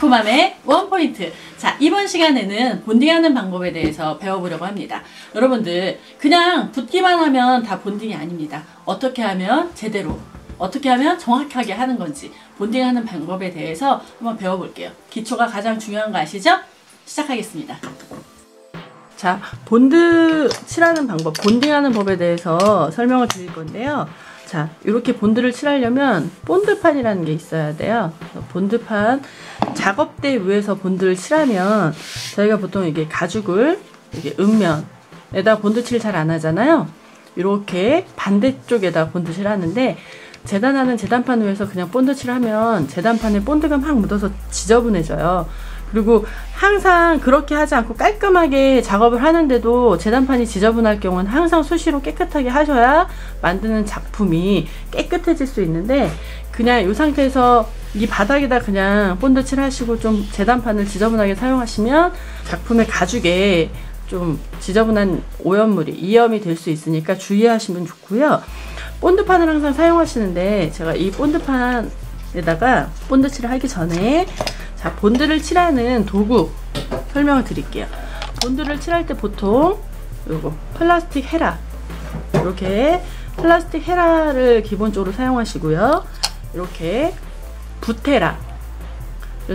자꾸맘의 원포인트. 자, 이번 시간에는 본딩하는 방법에 대해서 배워보려고 합니다. 여러분들 그냥 붓기만 하면 다 본딩이 아닙니다. 어떻게 하면 제대로, 어떻게 하면 정확하게 하는 건지 본딩하는 방법에 대해서 한번 배워볼게요. 기초가 가장 중요한 거 아시죠? 시작하겠습니다. 자, 본드 칠하는 방법, 본딩하는 법에 대해서 설명을 드릴 건데요. 자, 이렇게 본드를 칠하려면 본드판이라는 게 있어야 돼요. 본드판, 작업대 위에서 본드를 칠하면 저희가 보통 이게 가죽을 이게 음면에다 본드 칠 잘 안 하잖아요. 이렇게 반대쪽에다 본드 칠하는데, 재단하는 재단판 위에서 그냥 본드 칠하면 재단판에 본드가 막 묻어서 지저분해져요. 그리고 항상 그렇게 하지 않고 깔끔하게 작업을 하는데도 재단판이 지저분할 경우는 항상 수시로 깨끗하게 하셔야 만드는 작품이 깨끗해질 수 있는데, 그냥 이 상태에서 이 바닥에다 그냥 본드 칠하시고 좀 재단판을 지저분하게 사용하시면 작품의 가죽에 좀 지저분한 오염물이 이염이 될 수 있으니까 주의하시면 좋고요. 본드판을 항상 사용하시는데, 제가 이 본드판에다가 본드 칠을 하기 전에 자, 본드를 칠하는 도구 설명을 드릴게요. 본드를 칠할 때 보통 요거 플라스틱 헤라, 이렇게 플라스틱 헤라를 기본적으로 사용하시고요. 이렇게 붓헤라를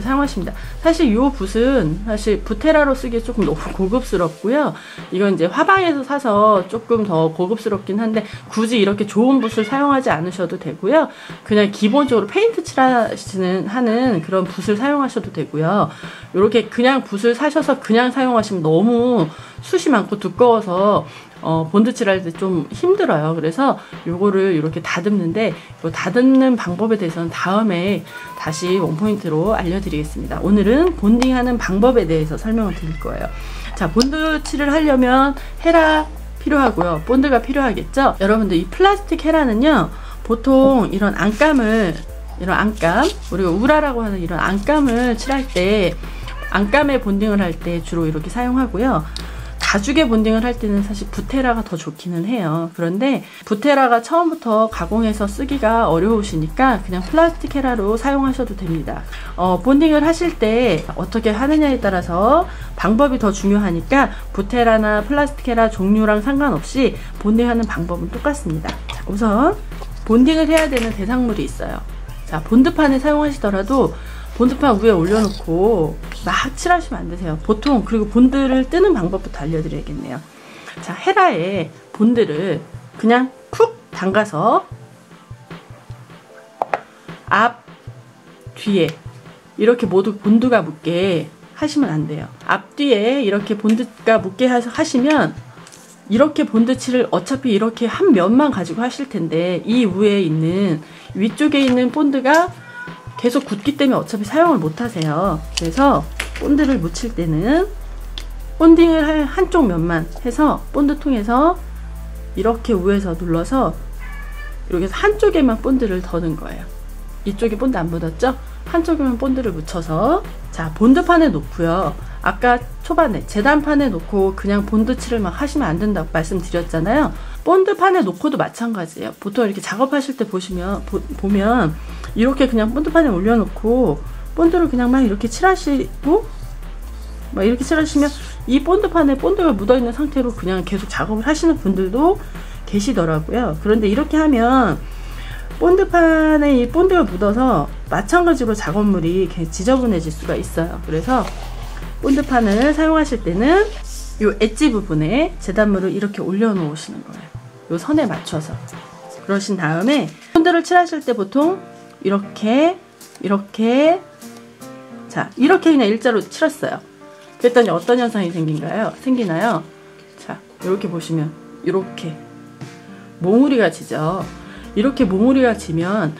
사용하십니다. 사실 요 붓은 사실 붓헤라로 쓰기에 조금 너무 고급스럽고요. 이건 이제 화방에서 사서 조금 더 고급스럽긴 한데, 굳이 이렇게 좋은 붓을 사용하지 않으셔도 되고요. 그냥 기본적으로 페인트 칠하는 그런 붓을 사용하셔도 되고요. 이렇게 그냥 붓을 사셔서 그냥 사용하시면 너무 숱이 많고 두꺼워서 본드 칠할 때 좀 힘들어요. 그래서 요거를 이렇게 다듬는데, 요 다듬는 방법에 대해서는 다음에 다시 원포인트로 알려드리겠습니다. 오늘은 본딩하는 방법에 대해서 설명을 드릴 거예요. 자, 본드 칠을 하려면 헤라 필요하고요. 본드가 필요하겠죠? 여러분들 이 플라스틱 헤라는요, 보통 이런 안감을, 이런 안감, 우리가 우라라고 하는 이런 안감을 칠할 때, 안감에 본딩을 할 때 주로 이렇게 사용하고요. 가죽에 본딩을 할 때는 사실 붓헤라가 더 좋기는 해요. 그런데 붓헤라가 처음부터 가공해서 쓰기가 어려우시니까 그냥 플라스틱 헤라로 사용하셔도 됩니다. 본딩을 하실 때 어떻게 하느냐에 따라서 방법이 더 중요하니까 붓헤라나 플라스틱 헤라 종류랑 상관없이 본딩하는 방법은 똑같습니다. 자, 우선 본딩을 해야 되는 대상물이 있어요. 자, 본드판을 사용하시더라도 본드판 위에 올려놓고 막 칠하시면 안 되세요. 보통, 그리고 본드를 뜨는 방법부터 알려드려야겠네요. 자, 헤라에 본드를 그냥 쿡 담가서 앞, 뒤에 이렇게 모두 본드가 묻게 하시면 안 돼요. 앞뒤에 이렇게 본드가 묻게 하시면 이렇게 본드 칠을 어차피 이렇게 한 면만 가지고 하실 텐데, 이 위에 있는, 위쪽에 있는 본드가 계속 굳기 때문에 어차피 사용을 못 하세요. 그래서 본드를 묻힐 때는 본딩을 할 한쪽 면만 해서 본드통에서 이렇게 위에서 눌러서 이렇게 해서 한쪽에만 본드를 더는 거예요. 이쪽에 본드 안 묻었죠? 한쪽에만 본드를 묻혀서, 자, 본드판에 놓고요. 아까 초반에 재단판에 놓고 그냥 본드 칠을 막 하시면 안 된다고 말씀드렸잖아요. 본드판에 놓고도 마찬가지예요. 보통 이렇게 작업하실 때 보면 이렇게 그냥 본드판에 올려놓고 본드를 그냥 막 이렇게 칠하시고, 막 이렇게 칠하시면 이 본드판에 본드가 묻어있는 상태로 그냥 계속 작업을 하시는 분들도 계시더라고요. 그런데 이렇게 하면 본드판에 이 본드가 묻어서 마찬가지로 작업물이 지저분해질 수가 있어요. 그래서 본드판을 사용하실 때는 이 엣지 부분에 재단물을 이렇게 올려놓으시는 거예요. 이 선에 맞춰서. 그러신 다음에 본드를 칠하실 때 보통 이렇게 자, 이렇게 그냥 일자로 칠했어요. 그랬더니 어떤 현상이 생기나요? 자, 이렇게 보시면 이렇게 몽우리가 지죠. 이렇게 몽우리가 지면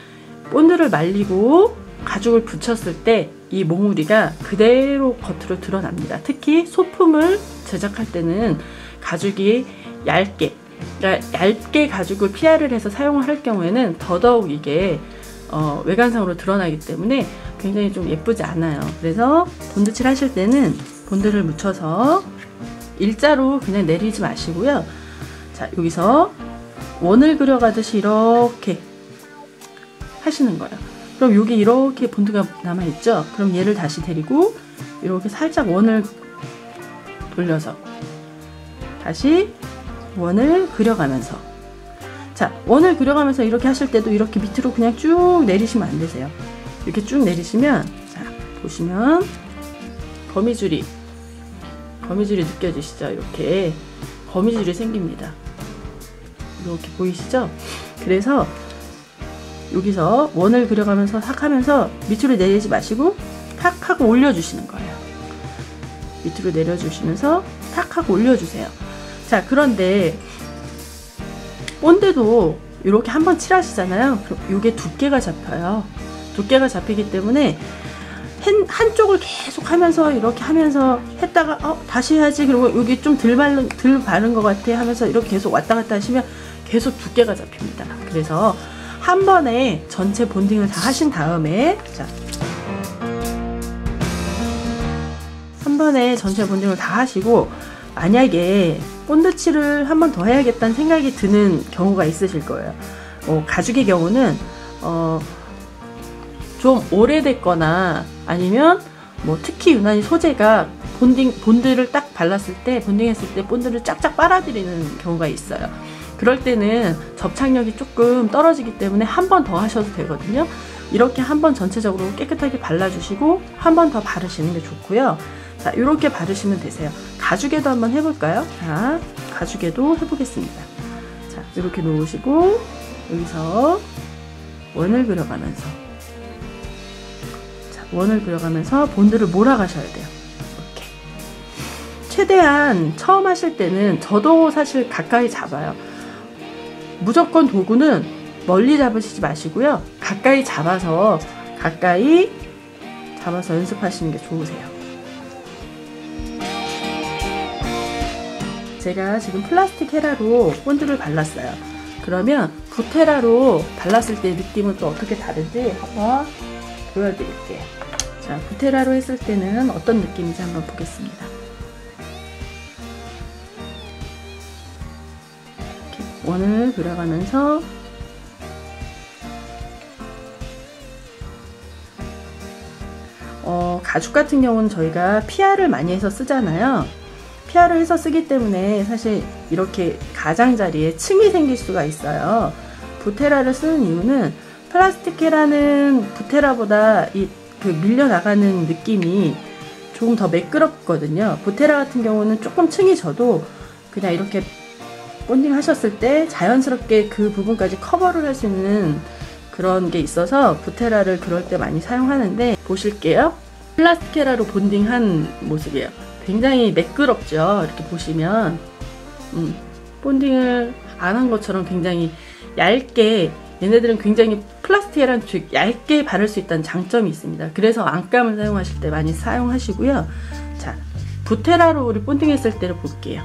본드를 말리고 가죽을 붙였을 때 이 몽우리가 그대로 겉으로 드러납니다. 특히 소품을 제작할 때는 가죽이 얇게 가죽을 PR을 해서 사용을 할 경우에는 더더욱 이게 외관상으로 드러나기 때문에 굉장히 좀 예쁘지 않아요. 그래서 본드 칠 하실 때는 본드를 묻혀서 일자로 그냥 내리지 마시고요. 자, 여기서 원을 그려가듯이 이렇게 하시는 거예요. 그럼 여기 이렇게 본드가 남아있죠? 그럼 얘를 다시 데리고 이렇게 살짝 원을 돌려서 다시 원을 그려가면서, 자, 원을 그려가면서 이렇게 하실 때도 이렇게 밑으로 그냥 쭉 내리시면 안 되세요. 이렇게 쭉 내리시면, 자, 보시면 거미줄이 느껴지시죠? 이렇게 거미줄이 생깁니다. 이렇게 보이시죠? 그래서 여기서 원을 그려가면서 탁 하면서 밑으로 내리지 마시고 탁 하고 올려주시는 거예요. 밑으로 내려주시면서 탁 하고 올려주세요. 자, 그런데 본드도 이렇게 한번 칠하시잖아요. 그럼 이게 두께가 잡혀요. 두께가 잡히기 때문에 한쪽을 계속 하면서 이렇게 하면서 했다가 다시 해야지, 그리고 여기 좀 덜 바른 것 같아 하면서 이렇게 계속 왔다 갔다 하시면 계속 두께가 잡힙니다. 그래서 한 번에 전체 본딩을 다 하신 다음에, 자, 한 번에 전체 본딩을 다 하시고 만약에 본드칠을 한 번 더 해야겠다는 생각이 드는 경우가 있으실 거예요. 가죽의 경우는 좀 오래됐거나 아니면 뭐 특히 유난히 소재가 본드를 딱 발랐을 때, 본딩했을 때 본드를 쫙쫙 빨아들이는 경우가 있어요. 그럴 때는 접착력이 조금 떨어지기 때문에 한 번 더 하셔도 되거든요. 이렇게 한 번 전체적으로 깨끗하게 발라주시고 한 번 더 바르시는 게 좋고요. 자, 이렇게 바르시면 되세요. 가죽에도 한번 해볼까요? 자, 가죽에도 해보겠습니다. 자, 이렇게 놓으시고 여기서 원을 그려가면서, 자, 원을 그려가면서 본드를 몰아가셔야 돼요. 이렇게. 최대한 처음 하실 때는, 저도 사실 가까이 잡아요. 무조건 도구는 멀리 잡으시지 마시고요. 가까이 잡아서 연습하시는 게 좋으세요. 제가 지금 플라스틱 헤라로 본드를 발랐어요. 그러면 붓헤라로 발랐을 때 느낌은 또 어떻게 다른지 한번 보여드릴게요. 자, 붓헤라로 했을 때는 어떤 느낌인지 한번 보겠습니다. 이렇게 원을 그려가면서 가죽 같은 경우는 저희가 PR을 많이 해서 쓰잖아요. PR을 해서 쓰기 때문에 사실 이렇게 가장자리에 층이 생길 수가 있어요. 붓헤라를 쓰는 이유는, 플라스틱 헤라는 붓헤라보다 그 밀려나가는 느낌이 조금 더 매끄럽거든요. 붓헤라 같은 경우는 조금 층이 져도 그냥 이렇게 본딩 하셨을 때 자연스럽게 그 부분까지 커버를 할 수 있는 그런 게 있어서 붓헤라를 그럴 때 많이 사용하는데, 보실게요. 플라스틱 헤라로 본딩한 모습이에요. 굉장히 매끄럽죠. 이렇게 보시면 본딩을 안 한 것처럼 굉장히 얇게, 얘네들은 굉장히 플라스틱 헤라는 얇게 바를 수 있다는 장점이 있습니다. 그래서 안감을 사용하실 때 많이 사용하시고요. 자, 붓헤라로 우리 본딩했을 때를 볼게요.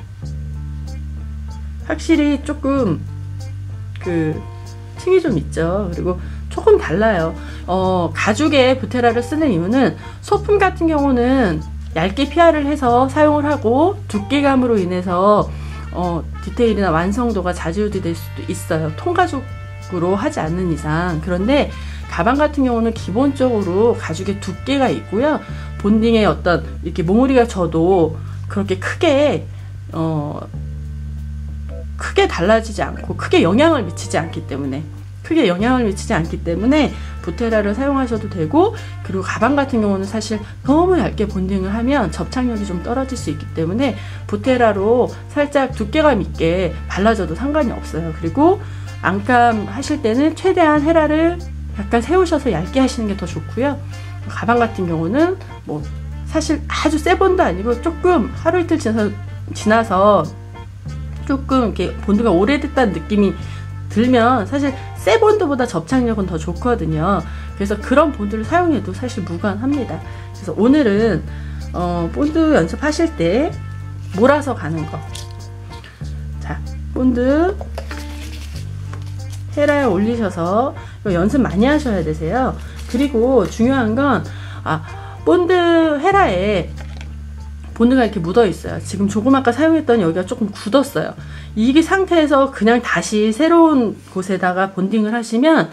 확실히 조금 그 층이 좀 있죠. 그리고 조금 달라요. 가죽에 붓헤라를 쓰는 이유는, 소품 같은 경우는 얇게 PR을 해서 사용을 하고 두께감으로 인해서 디테일이나 완성도가 좌지우지될 수도 있어요. 통가죽으로 하지 않는 이상. 그런데 가방 같은 경우는 기본적으로 가죽에 두께가 있고요. 본딩에 어떤 이렇게 몽우리가 져도 그렇게 크게 달라지지 않고 크게 영향을 미치지 않기 때문에 붓헤라를 사용하셔도 되고, 그리고 가방 같은 경우는 사실 너무 얇게 본딩을 하면 접착력이 좀 떨어질 수 있기 때문에 붓헤라로 살짝 두께감 있게 발라줘도 상관이 없어요. 그리고 안감 하실 때는 최대한 헤라를 약간 세우셔서 얇게 하시는 게 더 좋고요. 가방 같은 경우는 뭐 사실 아주 세 본도 아니고 조금 하루 이틀 지나서 조금 이렇게 본드가 오래됐다는 느낌이 들면 사실 세 본드보다 접착력은 더 좋거든요. 그래서 그런 본드를 사용해도 사실 무관합니다. 그래서 오늘은 본드 연습하실 때 몰아서 가는 거. 자, 본드 헤라에 올리셔서 연습 많이 하셔야 되세요. 그리고 중요한 건 본드 헤라에 본드가 이렇게 묻어 있어요. 지금 조금 아까 사용했던 여기가 조금 굳었어요. 이 상태에서 그냥 다시 새로운 곳에다가 본딩을 하시면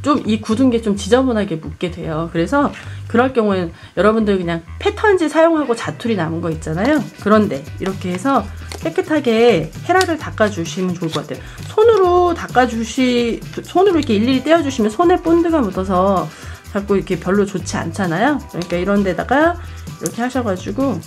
좀 이 굳은 게 좀 지저분하게 묻게 돼요. 그래서 그럴 경우에는 여러분들 그냥 패턴지 사용하고 자투리 남은 거 있잖아요. 그런데 이렇게 해서 깨끗하게 헤라를 닦아주시면 좋을 것 같아요. 손으로 손으로 이렇게 일일이 떼어주시면 손에 본드가 묻어서 자꾸 이렇게 별로 좋지 않잖아요. 그러니까 이런 데다가 이렇게 하셔가지고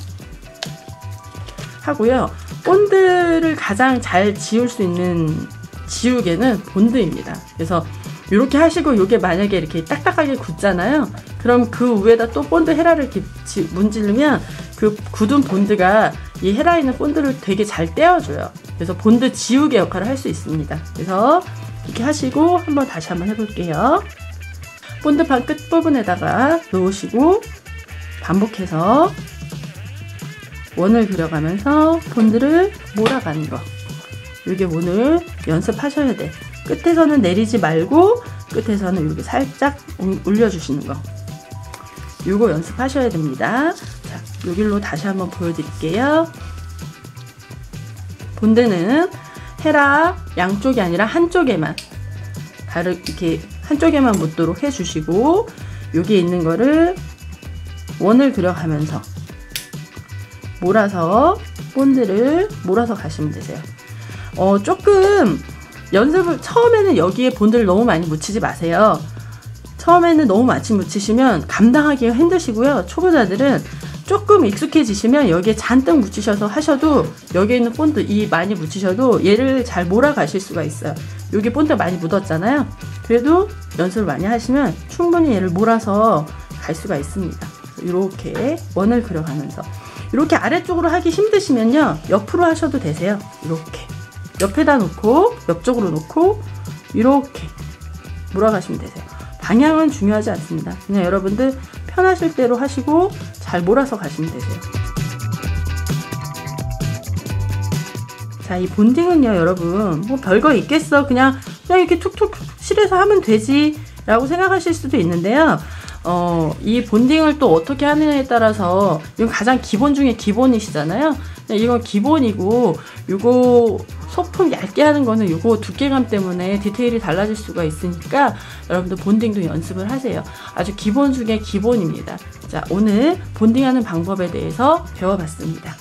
하고요. 본드를 가장 잘 지울 수 있는 지우개는 본드입니다. 그래서 이렇게 하시고 이게 만약에 이렇게 딱딱하게 굳잖아요. 그럼 그 위에다 또 본드 헤라를 이렇게 문지르면 그 굳은 본드가 이 헤라에 있는 본드를 되게 잘 떼어줘요. 그래서 본드 지우개 역할을 할 수 있습니다. 그래서 이렇게 하시고 다시 한번 해볼게요. 본드판 끝부분에다가 놓으시고 반복해서 원을 그려가면서 본드를 몰아가는 거. 이게 오늘 연습하셔야 돼. 끝에서는 내리지 말고 끝에서는 이렇게 살짝 올려주시는 거. 이거 연습하셔야 됩니다. 자, 여기로 다시 한번 보여드릴게요. 본드는 헤라 양쪽이 아니라 한쪽에만 이렇게 한쪽에만 묻도록 해주시고 여기에 있는 거를 원을 그려가면서 몰아서 본드를 몰아서 가시면 되세요. 조금 연습을 처음에는 여기에 본드를 너무 많이 묻히지 마세요. 처음에는 너무 많이 묻히시면 감당하기가 힘드시고요. 초보자들은 조금 익숙해지시면 여기에 잔뜩 묻히셔서 하셔도 여기에 있는 본드 많이 묻히셔도 얘를 잘 몰아가실 수가 있어요. 여기 본드 많이 묻었잖아요. 그래도 연습을 많이 하시면 충분히 얘를 몰아서 갈 수가 있습니다. 이렇게 원을 그려가면서 이렇게 아래쪽으로 하기 힘드시면요 옆으로 하셔도 되세요. 이렇게 옆에다 놓고 옆쪽으로 놓고 이렇게 몰아가시면 되세요. 방향은 중요하지 않습니다. 그냥 여러분들 편하실 대로 하시고 잘 몰아서 가시면 되세요. 자, 이 본딩은요 여러분 뭐 별거 있겠어 그냥 이렇게 툭툭 실어서 하면 되지 라고 생각하실 수도 있는데요. 이 본딩을 또 어떻게 하느냐에 따라서 이건 가장 기본 중에 기본이시잖아요. 이건 기본이고 이거 소품 얇게 하는 거는 이거 두께감 때문에 디테일이 달라질 수가 있으니까 여러분들 본딩도 연습을 하세요. 아주 기본 중에 기본입니다. 자, 오늘 본딩하는 방법에 대해서 배워봤습니다.